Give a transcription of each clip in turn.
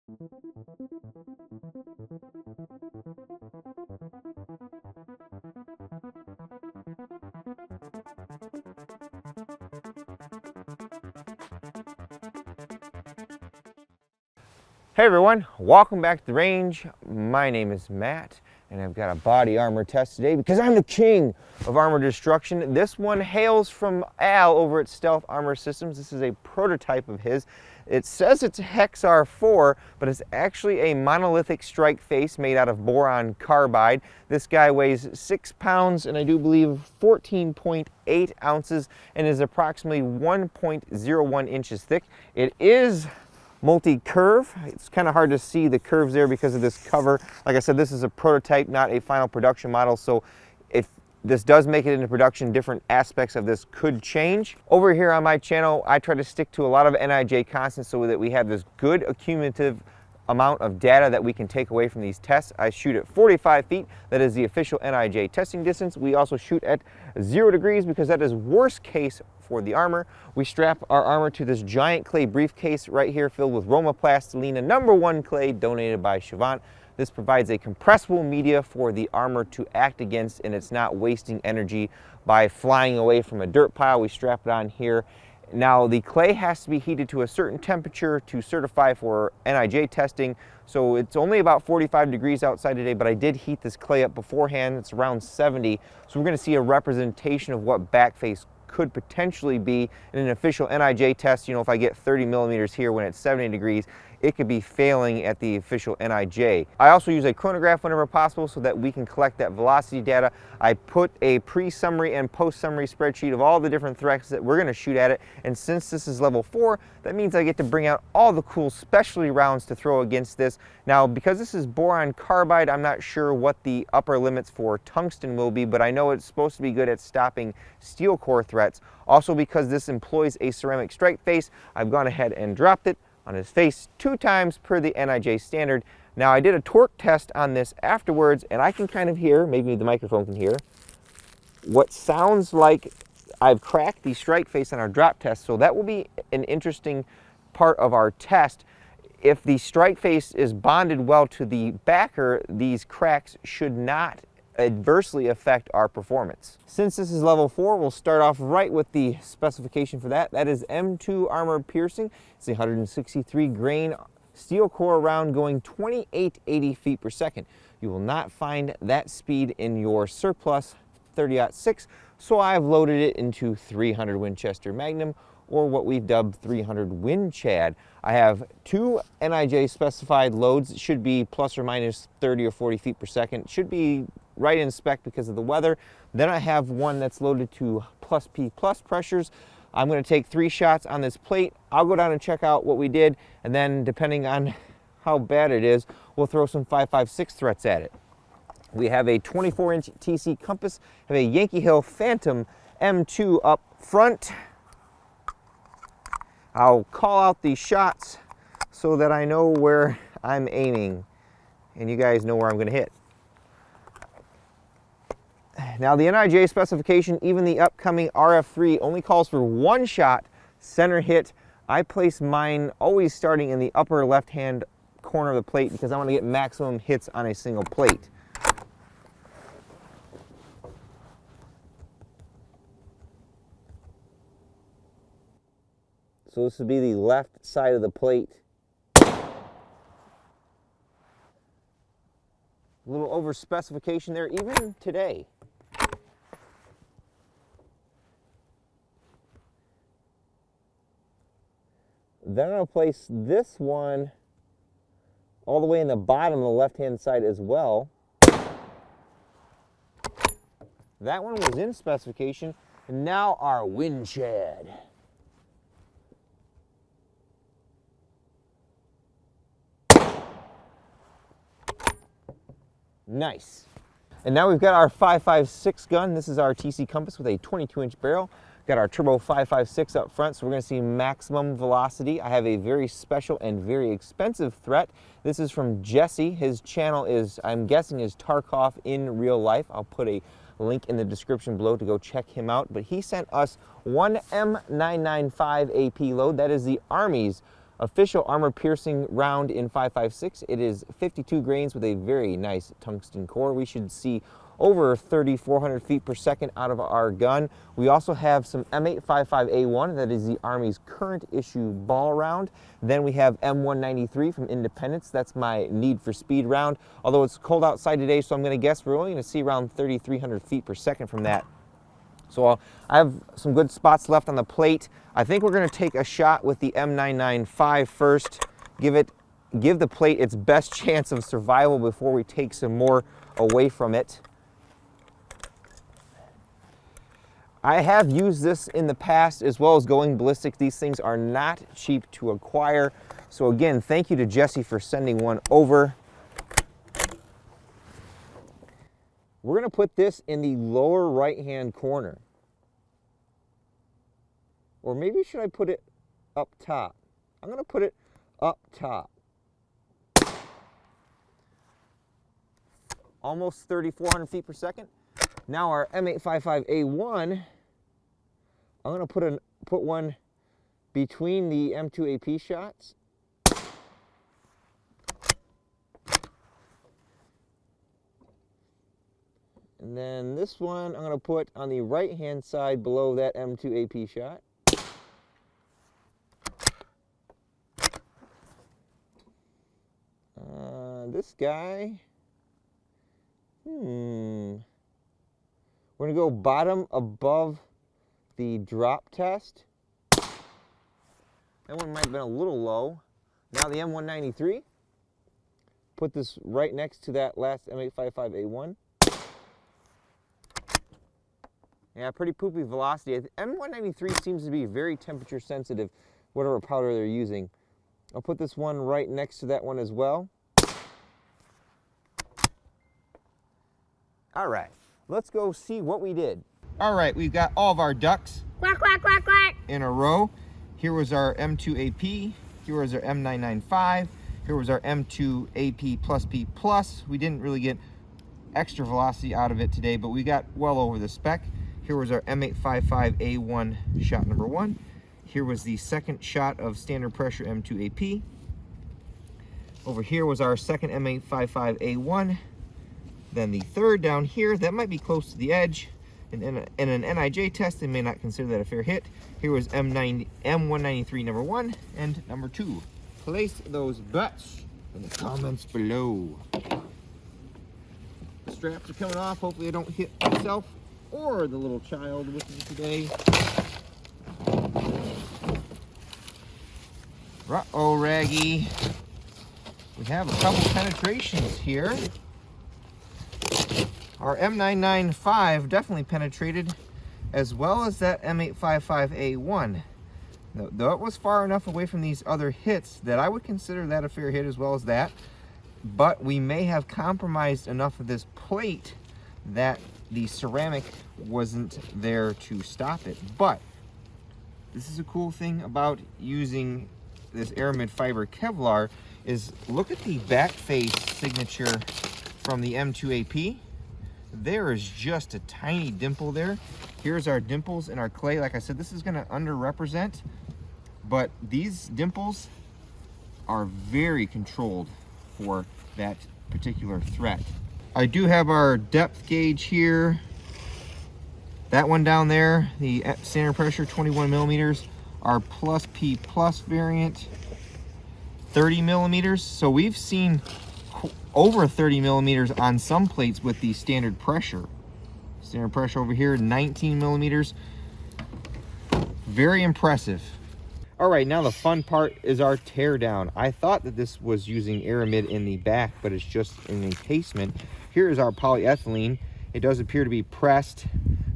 Hey everyone, welcome back to the range. My name is Matt, and I've got a body armor test today because I'm the king of armor destruction. This one hails from Al over at Stealth Armor Systems. This is a prototype of his. It says it's a Hexar 4, but it's actually a monolithic strike face made out of boron carbide. This guy weighs 6 pounds and I do believe 14.8 ounces and is approximately 1.01 inches thick. It is multi-curve. It's kind of hard to see the curves there because of this cover. Like I said, this is a prototype, not a final production model, so if this does make it into production, different aspects of this could change. Over here on my channel, I try to stick to a lot of NIJ constants so that we have this good accumulative amount of data that we can take away from these tests. I shoot at 45 feet. That is the official NIJ testing distance. We also shoot at 0 degrees because that is worst case for the armor. We strap our armor to this giant clay briefcase right here filled with Roma Plastilina #1 clay donated by Chavant. This provides a compressible media for the armor to act against, and it's not wasting energy by flying away from a dirt pile. We strap it on here. Now the clay has to be heated to a certain temperature to certify for NIJ testing, so it's only about 45 degrees outside today, but I did heat this clay up beforehand. It's around 70, so we're going to see a representation of what backface could potentially be in an official NIJ test. You know, if I get 30 millimeters here when it's 70 degrees, it could be failing at the official NIJ. I also use a chronograph whenever possible so that we can collect that velocity data. I put a pre-summary and post-summary spreadsheet of all the different threats that we're going to shoot at it, and since this is level 4, that means I get to bring out all the cool specialty rounds to throw against this. Now, because this is boron carbide, I'm not sure what the upper limits for tungsten will be, but I know it's supposed to be good at stopping steel core threats. Also, because this employs a ceramic strike face, I've gone ahead and dropped it on his face 2 times per the NIJ standard. Now, I did a torque test on this afterwards, and I can kind of hear, maybe the microphone can hear, what sounds like I've cracked the strike face on our drop test, so that will be an interesting part of our test. If the strike face is bonded well to the backer, these cracks should not adversely affect our performance. Since this is level 4, we'll start off right with the specification for that. That is M2 armor piercing. It's a 163 grain steel core round going 2880 feet per second. You will not find that speed in your surplus 30-06, so I've loaded it into 300 Winchester Magnum, or what we've dubbed 300 Win Chad. I have 2 NIJ specified loads. It should be plus or minus 30 or 40 feet per second. It should be right in spec because of the weather. Then I have one that's loaded to plus P plus pressures. I'm going to take 3 shots on this plate. I'll go down and check out what we did, and then depending on how bad it is, we'll throw some 5.56 threats at it. We have a 24-inch TC compass, have a Yankee Hill Phantom M2 up front. I'll call out these shots so that I know where I'm aiming and you guys know where I'm going to hit. Now, the NIJ specification, even the upcoming RF3, only calls for 1 shot center hit. I place mine always starting in the upper left-hand corner of the plate because I want to get maximum hits on a single plate. So this would be the left side of the plate. A little over specification there, even today. Then I'll place this one all the way in the bottom of the left-hand side as well. That one was in specification. And now our Win Chad. Nice. And now we've got our 5.56 gun. This is our TC compass with a 22-inch barrel. Got our turbo 5.56 up front, so we're going to see maximum velocity. I have a very special and very expensive threat. This is from Jesse. His channel is, I'm guessing, is Tarkov in real life. I'll put a link in the description below to go check him out. But he sent us one M995 AP load. That is the Army's official armor-piercing round in 5.56. It is 52 grains with a very nice tungsten core. We should see over 3,400 feet per second out of our gun. We also have some M855A1, that is the Army's current issue ball round. Then we have M193 from Independence, that's my Need for Speed round. Although it's cold outside today, so I'm going to guess we're only going to see around 3,300 feet per second from that. So I have some good spots left on the plate. I think we're going to take a shot with the M995 first, give the plate its best chance of survival before we take some more away from it. I have used this in the past as well as going ballistic. These things are not cheap to acquire. So again, thank you to Jesse for sending one over. We're going to put this in the lower right-hand corner. Or maybe should I put it up top? I'm going to put it up top. Almost 3,400 feet per second. Now our M855A1, I'm going to put one between the M2AP shots. And then this one I'm going to put on the right-hand side below that M2AP shot. This guy, we're going to go bottom above the drop test. That one might have been a little low. Now the M193. Put this right next to that last M855A1. Yeah, pretty poopy velocity. M193 seems to be very temperature sensitive, whatever powder they're using. I'll put this one right next to that one as well. All right, let's go see what we did. All right, we've got all of our ducks Quack, quack, quack, quack. in a row. Here was our M2AP, here was our M995, here was our M2AP plus P plus. We didn't really get extra velocity out of it today, but we got well over the spec. Here was our M855A1 shot number 1. Here was the second shot of standard pressure M2AP. Over here was our second M855A1. Then the third down here, that might be close to the edge. In an NIJ test, they may not consider that a fair hit. Here was M193 number 1 and number 2. Place those bets in the comments below. The straps are coming off. Hopefully I don't hit myself or the little child with me today. Uh-oh, Raggy. We have a couple penetrations here. Our M995 definitely penetrated, as well as that M855A1. Though it was far enough away from these other hits that I would consider that a fair hit as well as that. But we may have compromised enough of this plate that the ceramic wasn't there to stop it. But this is a cool thing about using this aramid fiber Kevlar is look at the back face signature from the M2AP. There is just a tiny dimple there. Here's our dimples in our clay. Like I said, this is going to underrepresent, but these dimples are very controlled for that particular threat. I do have our depth gauge here. That one down there, the standard pressure 21 millimeters, our plus P plus variant 30 millimeters. So we've seen over 30 millimeters on some plates with the standard pressure. Standard pressure over here, 19 millimeters. Very impressive. All right, now the fun part is our teardown. I thought that this was using aramid in the back, but it's just an encasement. Here is our polyethylene. It does appear to be pressed.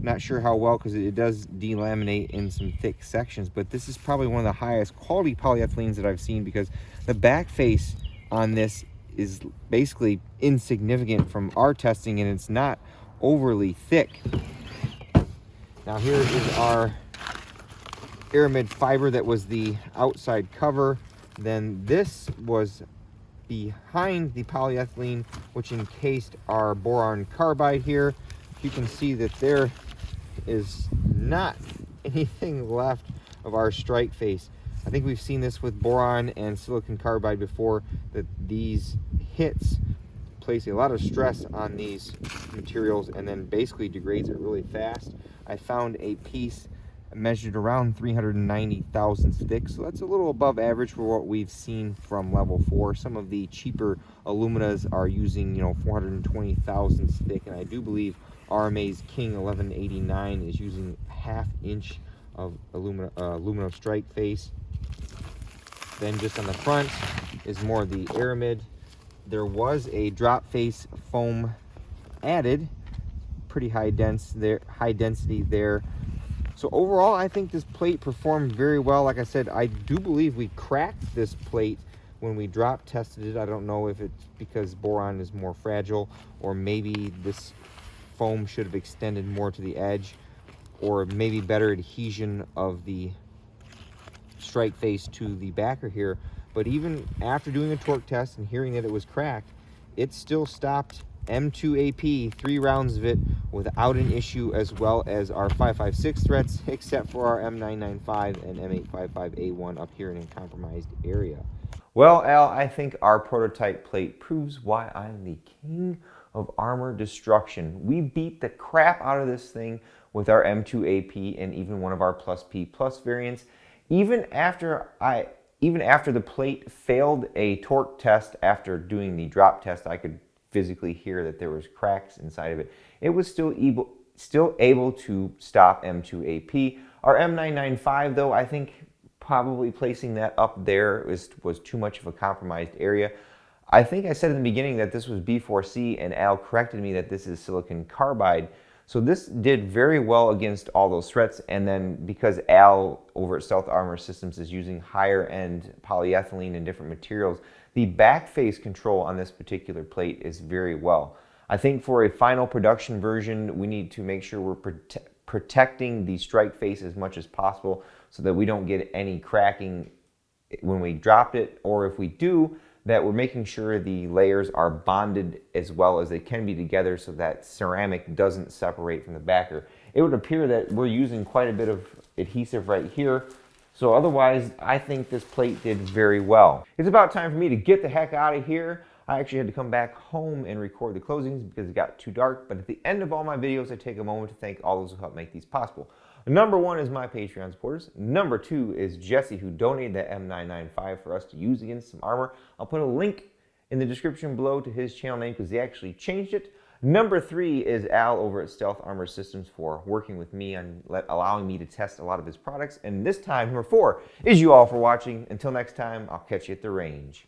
Not sure how well, because it does delaminate in some thick sections, but this is probably one of the highest quality polyethylenes that I've seen, because the back face on this is basically insignificant from our testing, and it's not overly thick. Now here is our aramid fiber that was the outside cover. Then this was behind the polyethylene, which encased our boron carbide here. You can see that there is not anything left of our strike face. I think we've seen this with boron and silicon carbide before, that these hits place a lot of stress on these materials and then basically degrades it really fast. I found a piece measured around 390 thousandths thick, so that's a little above average for what we've seen from level 4. Some of the cheaper aluminas are using 420 thousandths thick, and I do believe R.A.N.G.E's King 1189 is using ½ inch of aluminum strike face. Then just on the front is more of the aramid. There was a drop face foam added, pretty high density there. So overall, I think this plate performed very well. Like I said, I do believe we cracked this plate when we drop tested it. I don't know if it's because boron is more fragile, or maybe this foam should have extended more to the edge, or maybe better adhesion of the strike face to the backer here. But even after doing a torque test and hearing that it was cracked, it still stopped M2AP, 3 rounds of it, without an issue, as well as our 5.56 threads, except for our M995 and M855A1 up here in a compromised area. Well, Al, I think our prototype plate proves why I'm the king of armor destruction. We beat the crap out of this thing with our M2AP and even one of our Plus P Plus variants. Even after the plate failed a torque test after doing the drop test, I could physically hear that there was cracks inside of it. It was still able to stop M2AP. Our M995, though, I think probably placing that up there was too much of a compromised area. I think I said in the beginning that this was B4C, and Al corrected me that this is silicon carbide. So this did very well against all those threats, and then because Al over at Stealth Armor Systems is using higher end polyethylene and different materials, the back face control on this particular plate is very well. I think for a final production version, we need to make sure we're protecting the strike face as much as possible so that we don't get any cracking when we dropped it, or if we do, that we're making sure the layers are bonded as well as they can be together so that ceramic doesn't separate from the backer. It would appear that we're using quite a bit of adhesive right here, so otherwise I think this plate did very well. It's about time for me to get the heck out of here. I actually had to come back home and record the closings because it got too dark, but at the end of all my videos I take a moment to thank all those who helped make these possible. Number 1 is my Patreon supporters. Number 2 is Jesse, who donated that M995 for us to use against some armor. I'll put a link in the description below to his channel name because they actually changed it. Number 3 is Al over at Stealth Armor Systems for working with me on allowing me to test a lot of his products. And this time, number 4 is you all for watching. Until next time, I'll catch you at the range.